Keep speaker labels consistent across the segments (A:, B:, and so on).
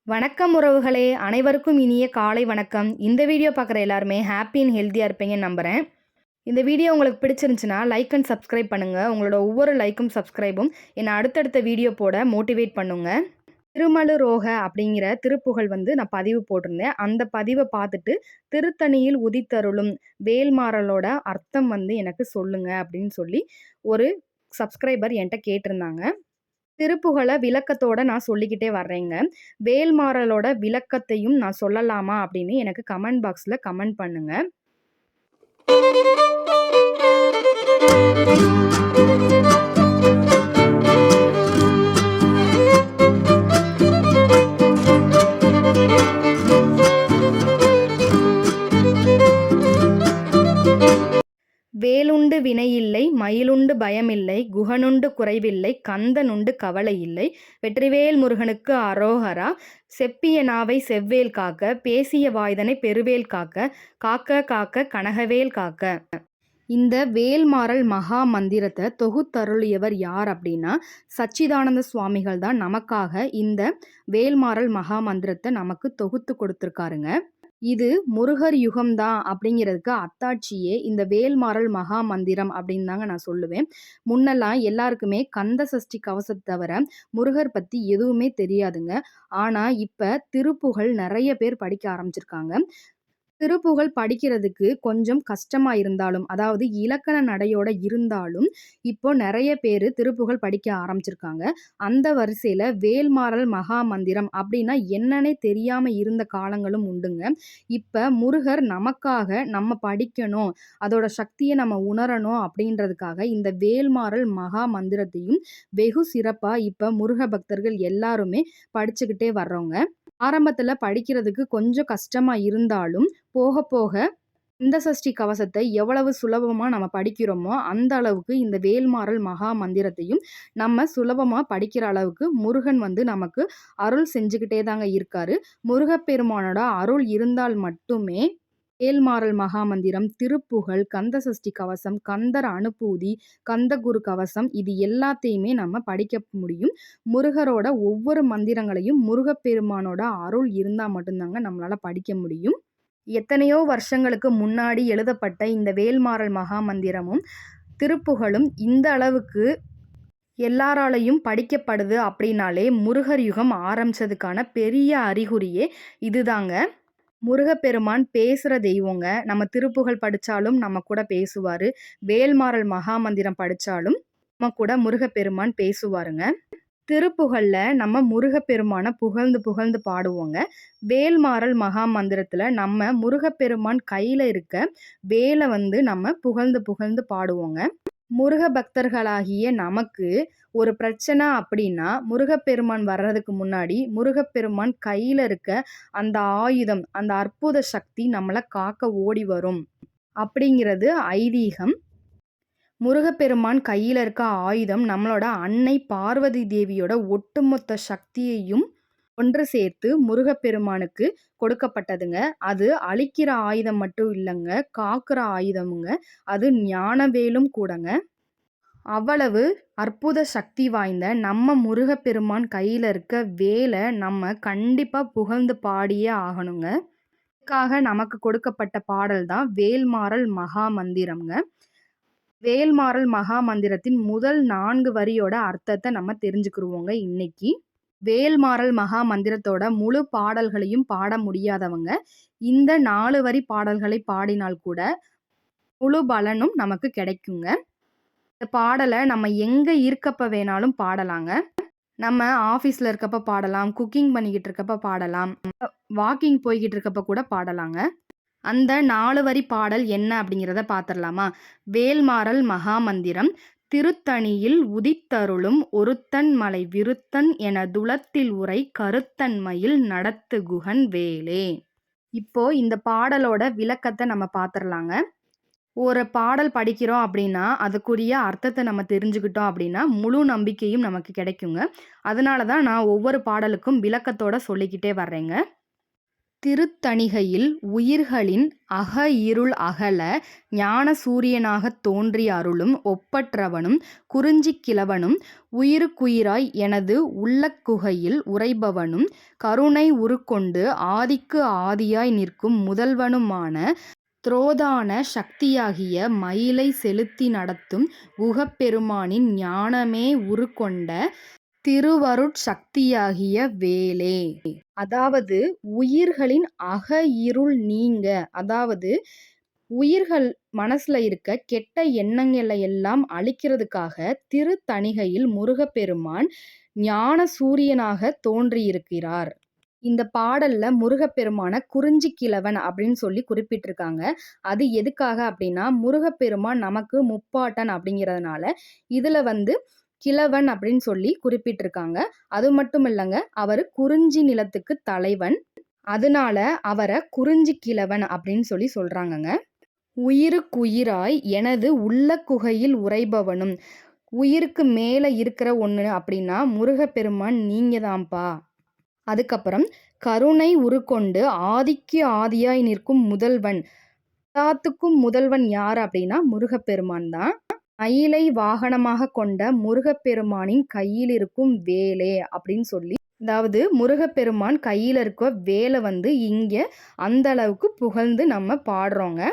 A: வணக்கம் உறவுகளே, அனைவருக்கும் இனிய காலை வணக்கம். இந்த வீடியோ பார்க்குற எல்லாருமே ஹாப்பி அண்ட் ஹெல்த்தியாக இருப்பீங்கன்னு நம்புகிறேன். இந்த வீடியோ உங்களுக்கு பிடிச்சிருந்துச்சுன்னா லைக் அண்ட் சப்ஸ்கிரைப் பண்ணுங்கள். உங்களோட ஒவ்வொரு லைக்கும் சப்ஸ்கிரைபும் என்னை அடுத்தடுத்த வீடியோ போட மோட்டிவேட் பண்ணுங்க. திருமலுரோக அப்படிங்கிற திருப்புகழ் நான் பதிவு போட்டிருந்தேன். அந்த பதிவை பார்த்துட்டு திருத்தணியில் உதித்தருளும் வேல்மாறலோட அர்த்தம் எனக்கு சொல்லுங்க அப்படின்னு சொல்லி ஒரு சப்ஸ்கிரைபர் என்கிட்ட கேட்டிருந்தாங்க. திருப்புகழ விளக்கத்தோட நான் சொல்லிக்கிட்டே வர்றேங்க. வேல்மாறலோட விளக்கத்தையும் நான் சொல்லலாமா அப்படின்னு எனக்கு கமெண்ட் பாக்ஸ்ல கமெண்ட் பண்ணுங்க. வேலுண்டு வினையில்லை, மயிலுண்டு பயமில்லை, குகனுண்டு குறைவில்லை, கந்தனுண்டு கவலை இல்லை, வெற்றிவேல் முருகனுக்கு அரோகரா, செப்பிய நாவை செவ்வேல் காக்க, பேசிய வாய்தனை பெருவேல் காக்க, காக்க காக்க கனகவேல் காக்க. இந்த வேல்மாறல் மகா மந்திரத்தை தொகுத்தருளியவர் யார் அப்படின்னா சச்சிதானந்த சுவாமிகள் தான் நமக்காக இந்த வேல்மாறல் மகா மந்திரத்தை நமக்கு தொகுத்து கொடுத்துருக்காருங்க. இது முருகர் யுகம்தான் அப்படிங்கிறதுக்கு அத்தாட்சியே இந்த வேல்மாறல் மகா மந்திரம் அப்படின்னு தாங்க நான் சொல்லுவேன். முன்னெல்லாம் எல்லாருக்குமே கந்த சஷ்டி கவசத்தை தவிர முருகர் பற்றி எதுவுமே தெரியாதுங்க. ஆனால் இப்போ திருப்புகழ் நிறைய பேர் படிக்க ஆரம்பிச்சிருக்காங்க. திருப்புகழ் படிக்கிறதுக்கு கொஞ்சம் கஷ்டமா இருந்தாலும், அதாவது இலக்கண நடையோட இருந்தாலும், இப்போ நெறைய பேரு திருப்புகழ் படிக்க ஆரம்பிச்சிருக்காங்க. அந்த வரிசையில வேல்மாறல் மகா மந்திரம் அப்படின்னா என்னன்னே தெரியாம இருந்த காலங்களும் உண்டுங்க. இப்ப முருகர் நமக்காக நம்ம படிக்கணும், அதோட சக்திய நம்ம உணரணும் அப்படின்றதுக்காக இந்த வேல்மாறல் மகா மந்திரத்தையும் வெகு சிறப்பா இப்ப முருக பக்தர்கள் எல்லாருமே படிச்சுக்கிட்டே வர்றோங்க. ஆரம்பத்துல படிக்கிறதுக்கு கொஞ்சம் கஷ்டமா இருந்தாலும், போக போக இந்த சஷ்டி கவசத்தை எவ்வளவு சுலபமா நம்ம படிக்கிறோமோ, அந்த அளவுக்கு இந்த வேல்மாறல் மகா மந்திரத்தையும் நம்ம சுலபமா படிக்கிற அளவுக்கு முருகன் நமக்கு அருள் செஞ்சுக்கிட்டே தாங்க இருக்காரு. முருகப்பெருமானோட அருள் இருந்தால் மட்டுமே வேல்மாறல் மகாமந்திரம், திருப்புகழ், கந்த சஷ்டி கவசம், கந்தர் அனுபூதி, கந்தகுரு கவசம் இது எல்லாத்தையுமே நம்ம படிக்க முடியும். முருகரோட ஒவ்வொரு மந்திரங்களையும் முருகப்பெருமானோட அருள் இருந்தால் மட்டும்தாங்க நம்மளால படிக்க முடியும். எத்தனையோ வருஷங்களுக்கு முன்னாடி எழுதப்பட்ட இந்த வேல்மாறல் மகாமந்திரமும் திருப்புகழும் இந்த அளவுக்கு எல்லாராலையும் படிக்கப்படுது அப்படின்னாலே முருகர் யுகம் ஆரம்பிச்சதுக்கான பெரிய அறிகுறியே இதுதாங்க. முருகப்பெருமான் பேசுகிற தெய்வங்க. நம்ம திருப்புகழ் படித்தாலும் நம்ம கூட பேசுவார். வேல்மாறல் மகாமந்திரம் படித்தாலும் நம்ம கூட முருகப்பெருமான் பேசுவாருங்க. திருப்புகழில் நம்ம முருகப்பெருமானை புகழ்ந்து புகழ்ந்து பாடுவோங்க. வேல்மாறல் மகாமந்திரத்தில் நம்ம முருகப்பெருமான் கையில் இருக்க வேலை நம்ம புகழ்ந்து புகழ்ந்து பாடுவோங்க. முருக பக்தர்களாகிய நமக்கு ஒரு பிரச்சனை அப்படின்னா முருகப்பெருமான் வர்றதுக்கு முன்னாடி முருகப்பெருமான் கையில் இருக்க அந்த ஆயுதம், அந்த அற்புத சக்தி நம்மளை காக்க ஓடி வரும் அப்படிங்கிறது ஐதீகம். முருகப்பெருமான் கையில் இருக்க ஆயுதம் நம்மளோட அன்னை பார்வதி தேவியோட ஒட்டுமொத்த சக்தியையும் ஒன்று சேர்த்து முருகப்பெருமானுக்கு கொடுக்கப்பட்டதுங்க. அது அழிக்கிற ஆயுதம் மட்டும் இல்லைங்க, காக்கிற ஆயுதமுங்க. அது ஞானவேலும் கூடங்க. அவ்வளவு அற்புத சக்தி வாய்ந்த நம்ம முருகப்பெருமான் கையில் இருக்க வேலை நம்ம கண்டிப்பாக புகழ்ந்து பாடியே ஆகணுங்க. இதுக்காக நமக்கு கொடுக்கப்பட்ட பாடல் தான் வேல்மாறல் மகா மந்திரம்ங்க. வேல்மாறல் மகா மந்திரத்தின் முதல் 4 வரியோட அர்த்தத்தை நம்ம தெரிஞ்சுக்கிருவோங்க இன்னைக்கு. வேல்மாறல் மகா மந்திரத்தோட முழு பாடல்களையும் பாட முடியாதவங்க இந்த 4 வரி பாடல்களை பாடினால் கூட முழு பலனும் நமக்கு கிடைக்குங்க. இந்த பாடலை நம்ம எங்கே இருக்கப்ப வேணாலும் பாடலாங்க. நம்ம ஆஃபீஸில் இருக்கப்ப பாடலாம், குக்கிங் பண்ணிக்கிட்டு இருக்கப்ப பாடலாம், வாக்கிங் போய்கிட்டு இருக்கப்ப கூட பாடலாங்க. அந்த 4 வரி பாடல் என்ன அப்படிங்கிறத பார்த்துடலாமா? வேல்மாறல் மகாமந்திரம். திருத்தணியில் உதித்தருளும் ஒருத்தன் மலை விருத்தன் என துளத்தில் உரை கருத்தன்மையில் நடத்து குகன் வேலே. இப்போ இந்த பாடலோட விளக்கத்தை நம்ம பார்த்துடலாங்க. ஒரு பாடல் படிக்கிறோம் அப்படின்னா அதுக்குரிய அர்த்தத்தை நம்ம தெரிஞ்சுக்கிட்டோம் அப்படின்னா முழு நம்பிக்கையும் நமக்கு கிடைக்குங்க. அதனால தான் நான் ஒவ்வொரு பாடலுக்கும் விளக்கத்தோட சொல்லிக்கிட்டே வர்றேங்க. திருத்தணிகையில் உயிர்களின் அக இருள் அகல ஞான சூரியனாகத் தோன்றி அருளும் ஒப்பற்றவனும் குறிஞ்சிக் கிழவனும் உயிருக்குயிராய் எனது உள்ளக் குகையில் உறைபவனும் கருணை உருக்கொண்டு ஆதிக்கு ஆதியாய் நிற்கும் முதல்வனுமான துரோதான சக்தியாகிய மயிலை செலுத்தி நடத்தும் குகப்பெருமானின் ஞானமே உருக்கொண்ட திருவருட் சக்தியாகிய வேலே. அதாவது உயிர்களின் அக இருள் நீங்க, அதாவது உயிர்கள் மனசுல இருக்க கெட்ட எண்ணங்களை எல்லாம் அழிக்கிறதுக்காக திருத்தணிகையில் முருகப்பெருமான் ஞான சூரியனாக தோன்றியிருக்கிறார். இந்த பாடல்ல முருகப்பெருமான குறிஞ்சி கிழவன் அப்படின்னு சொல்லி குறிப்பிட்டிருக்காங்க. அது எதுக்காக அப்படின்னா, முருகப்பெருமான் நமக்கு முப்பாட்டன் அப்படிங்கிறதுனால இதுல கிழவன் அப்படின்னு சொல்லி குறிப்பிட்டிருக்காங்க. அது மட்டும் இல்லைங்க, அவர் குறிஞ்சி நிலத்துக்கு தலைவன். அதனால அவரை குறிஞ்சி கிழவன் அப்படின்னு சொல்லி சொல்றாங்கங்க. உயிருக்குயிராய் எனது உள்ள குகையில் உறைபவனும், உயிருக்கு மேல இருக்கிற ஒண்ணு அப்படின்னா முருகப்பெருமான் நீங்க தான்ப்பா. அதுக்கப்புறம் கருணை உருக்கொண்டு ஆதிக்கு ஆதியாய் நிற்கும் முதல்வன், எல்லாத்துக்கும் முதல்வன் யார் அப்படின்னா முருகப்பெருமான் தான். மயிலை வாகனமாக கொண்ட முருகப்பெருமானின் கையில் இருக்கும் வேலே அப்படின்னு சொல்லி, அதாவது முருகப்பெருமான் கையில் இருக்க வேலை இங்க அந்த அளவுக்கு புகழ்ந்து நம்ம பாடுறோங்க.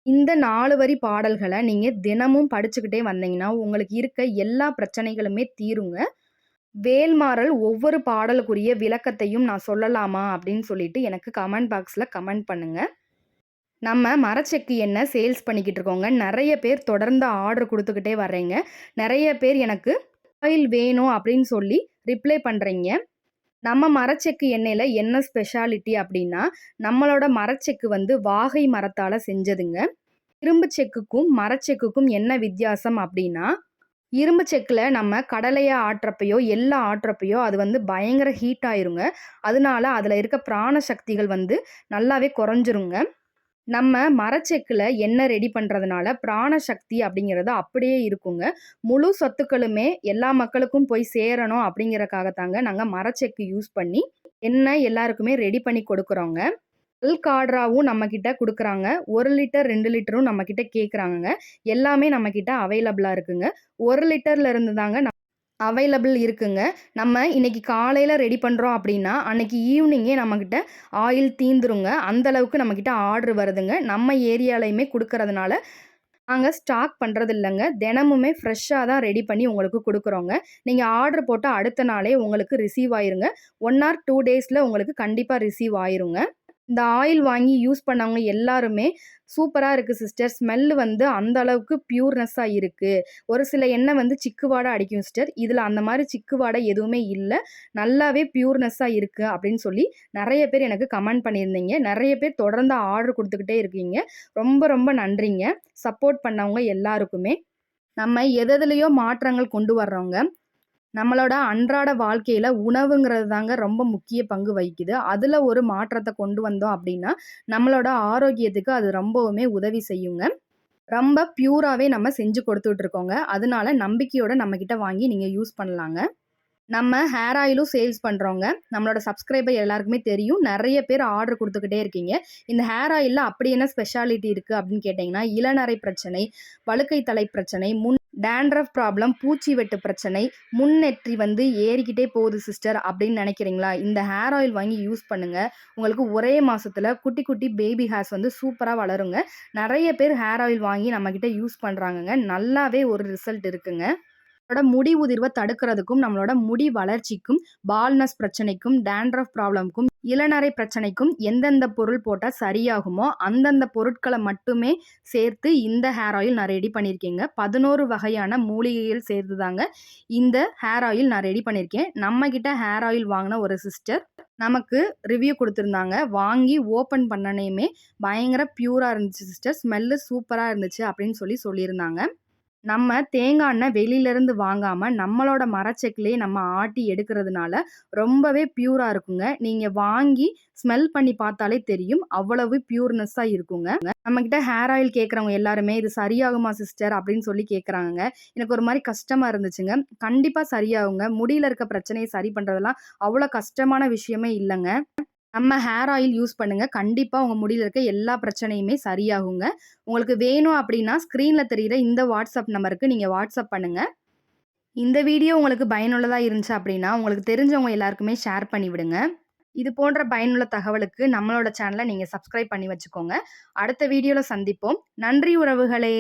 A: இந்த 4 வரி பாடல்களை நீங்க தினமும் படிச்சுக்கிட்டே வந்தீங்கன்னா உங்களுக்கு இருக்க எல்லா பிரச்சனைகளுமே தீருங்க. வேல்மாறல் ஒவ்வொரு பாடலுக்குரிய விளக்கத்தையும் நான் சொல்லலாமா அப்படின்னு சொல்லிட்டு எனக்கு கமெண்ட் பாக்ஸ்ல கமெண்ட் பண்ணுங்க. நம்ம மரச்செக்கு எண்ணெய் சேல்ஸ் பண்ணிக்கிட்டு இருக்கோங்க. நிறைய பேர் தொடர்ந்து ஆர்டர் கொடுத்துக்கிட்டே வர்றீங்க. நிறைய பேர் எனக்கு ஆயில் வேணும் அப்படின்னு சொல்லி ரிப்ளை பண்ணுறீங்க. நம்ம மரச்செக்கு எண்ணெயில் என்ன ஸ்பெஷாலிட்டி அப்படின்னா, நம்மளோட மரச்செக்கு வாகை மரத்தால் செஞ்சதுங்க. இரும்பு செக்குக்கும் மரச்செக்குக்கும் என்ன வித்தியாசம் அப்படின்னா, இரும்பு செக்கில் நம்ம கடலையை ஆட்டுறப்பையோ எள்ளை ஆட்டுறப்பையோ அது பயங்கர ஹீட் ஆயிருங்க. அதனால அதில் இருக்க பிராண சக்திகள் நல்லாவே குறைஞ்சிருங்க. நம்ம மரச்செக்கில் எண்ணெய் ரெடி பண்ணுறதுனால பிராண சக்தி அப்படிங்கிறது அப்படியே இருக்குங்க. முழு சத்துக்களுமே எல்லா மக்களுக்கும் போய் சேரணும் அப்படிங்கிறக்காகத்தாங்க நாங்கள் மரச்செக்கு யூஸ் பண்ணி எண்ணெய் எல்லாருக்குமே ரெடி பண்ணி கொடுக்குறோங்க. பல்க் ஆர்டராகவும் நம்மக்கிட்ட கொடுக்குறாங்க. 1 லிட்டர் 2 லிட்டரும் நம்மக்கிட்ட கேட்குறாங்க. எல்லாமே நம்மக்கிட்ட அவைலபிளாக இருக்குங்க. 1 லிட்டரில் இருந்து தாங்க அவைலபிள் இருக்குங்க. நம்ம இன்னைக்கு காலையில் ரெடி பண்ணுறோம் அப்படின்னா அன்னைக்கு ஈவினிங்கே நம்மக்கிட்ட ஆயில் தீந்துருங்க. அந்தளவுக்கு நம்மக்கிட்ட ஆர்டர் வருதுங்க. நம்ம ஏரியாலையுமே கொடுக்கறதுனால நாங்கள் ஸ்டாக் பண்ணுறது இல்லைங்க. தினமுமே ஃப்ரெஷ்ஷாக தான் ரெடி பண்ணி உங்களுக்கு கொடுக்குறோங்க. நீங்கள் ஆர்டர் போட்டால் அடுத்த நாளே உங்களுக்கு ரிசீவ் ஆயிருங்க. 1 ஆர் 2 டேஸில் உங்களுக்கு கண்டிப்பாக ரிசீவ் ஆயிருங்க. இந்த ஆயில் வாங்கி யூஸ் பண்ணவங்க எல்லாருமே சூப்பராக இருக்குது சிஸ்டர், ஸ்மெல்லு அந்த அளவுக்கு பியூர்னஸ்ஸாக இருக்குது. ஒரு சில எண்ணெய் சிக்கு வாடை அடிக்கும் சிஸ்டர், இதில் அந்த மாதிரி சிக்கு வாடை எதுவுமே இல்லை, நல்லாவே பியூர்னஸ்ஸாக இருக்குது அப்படின்னு சொல்லி நிறைய பேர் எனக்கு கமெண்ட் பண்ணியிருந்தீங்க. நிறைய பேர் தொடர்ந்து ஆர்டர் கொடுத்துக்கிட்டே இருக்கீங்க. ரொம்ப ரொம்ப நன்றிங்க சப்போர்ட் பண்ணவங்க எல்லாருக்குமே. நம்ம எதுலையோ மாற்றங்கள் கொண்டு வர்றோங்க. நம்மளோட அன்றாட வாழ்க்கையில் உணவுங்கிறது தாங்க ரொம்ப முக்கிய பங்கு வகிக்குது. அதில் ஒரு மாற்றத்தை கொண்டு வந்தோம் அப்படின்னா நம்மளோட ஆரோக்கியத்துக்கு அது ரொம்பவுமே உதவி செய்யுங்க. ரொம்ப பியூராகவே நம்ம செஞ்சு கொடுத்துட்டு இருக்கோங்க. அதனால நம்பிக்கையோட நம்மக்கிட்ட வாங்கி நீங்கள் யூஸ் பண்ணலாங்க. நம்ம ஹேர் ஆயிலும் சேல்ஸ் பண்ணுறோங்க. நம்மளோட சப்ஸ்கிரைபர் எல்லாருக்குமே தெரியும். நிறைய பேர் ஆர்டர் கொடுத்துக்கிட்டே இருக்கீங்க. இந்த ஹேர் ஆயிலில் அப்படி என்ன ஸ்பெஷாலிட்டி இருக்குது அப்படின்னு கேட்டிங்கன்னா, இளநரை பிரச்சனை, வழுக்கை தலை பிரச்சனை, டேண்ட்ரஃப் ப்ராப்ளம், பூச்சி வெட்டு பிரச்சனை, முன்னெற்றி ஏறிக்கிட்டே போகுது சிஸ்டர் அப்படின்னு நினைக்கிறீங்களா, இந்த ஹேர் ஆயில் வாங்கி யூஸ் பண்ணுங்கள். உங்களுக்கு ஒரே மாதத்தில் குட்டி குட்டி பேபி ஹேர்ஸ் சூப்பராக வளருங்க. நிறைய பேர் ஹேர் ஆயில் வாங்கி நம்மக்கிட்ட யூஸ் பண்ணுறாங்கங்க. நல்லாவே ஒரு ரிசல்ட் இருக்குங்க. முடி உதிர்வை தடுக்கிறதுக்கும், நம்மளோட முடி வளர்ச்சிக்கும், பால்னஸ் பிரச்சனைக்கும், டேண்ட்ரஃப் ப்ராப்ளம்க்கும், இளநரை பிரச்சனைக்கும் எந்தெந்த பொருள் போட்டால் சரியாகுமோ அந்தந்த பொருட்களை மட்டுமே சேர்த்து இந்த ஹேர் ஆயில் நான் ரெடி பண்ணியிருக்கேங்க. 11 வகையான மூலிகைகள் சேர்த்து தாங்க இந்த ஹேர் ஆயில் நான் ரெடி பண்ணியிருக்கேன். நம்மக்கிட்ட ஹேர் ஆயில் வாங்கின ஒரு சிஸ்டர் நமக்கு ரிவ்யூ கொடுத்துருந்தாங்க. வாங்கி ஓப்பன் பண்ணனையுமே பயங்கர பியூராக இருந்துச்சு சிஸ்டர், ஸ்மெல்லு சூப்பராக இருந்துச்சு அப்படின்னு சொல்லியிருந்தாங்க. நம்ம தேங்காய் எண்ணெய் வெளியிலேருந்து வாங்காமல் நம்மளோட மரச்செக்கிலே நம்ம ஆட்டி எடுக்கிறதுனால ரொம்பவே பியூராக இருக்குங்க. நீங்கள் வாங்கி ஸ்மெல் பண்ணி பார்த்தாலே தெரியும், அவ்வளவு பியூர்னஸ்ஸாக இருக்குங்க. நம்மக்கிட்ட ஹேர் ஆயில் கேட்குறவங்க எல்லாருமே இது சரியாகுமா சிஸ்டர் அப்படின்னு சொல்லி கேட்குறாங்க. எனக்கு ஒரு மாதிரி கஷ்டமாக இருந்துச்சுங்க. கண்டிப்பாக சரியாகுங்க. முடியில் இருக்க பிரச்சனையை சரி பண்ணுறதெல்லாம் அவ்வளோ கஷ்டமான விஷயமே இல்லைங்க. நம்ம ஹேர் ஆயில் யூஸ் பண்ணுங்க. கண்டிப்பா உங்க முடியில இருக்க எல்லா பிரச்சனையுமே சரியாகுங்க. உங்களுக்கு வேணும் அப்படின்னா, ஸ்க்ரீன்ல தெரியிற இந்த வாட்ஸ்அப் நம்பருக்கு நீங்க வாட்ஸ்அப் பண்ணுங்க. இந்த வீடியோ உங்களுக்கு பயனுள்ளதா இருந்துச்சு அப்படின்னா, உங்களுக்கு தெரிஞ்சவங்க எல்லாருக்குமே ஷேர் பண்ணி விடுங்க. இது போன்ற பயனுள்ள தகவலுக்கு நம்மளோட சேனல நீங்க சப்ஸ்கிரைப் பண்ணி வச்சுக்கோங்க. அடுத்த வீடியோல சந்திப்போம். நன்றி உறவுகளே!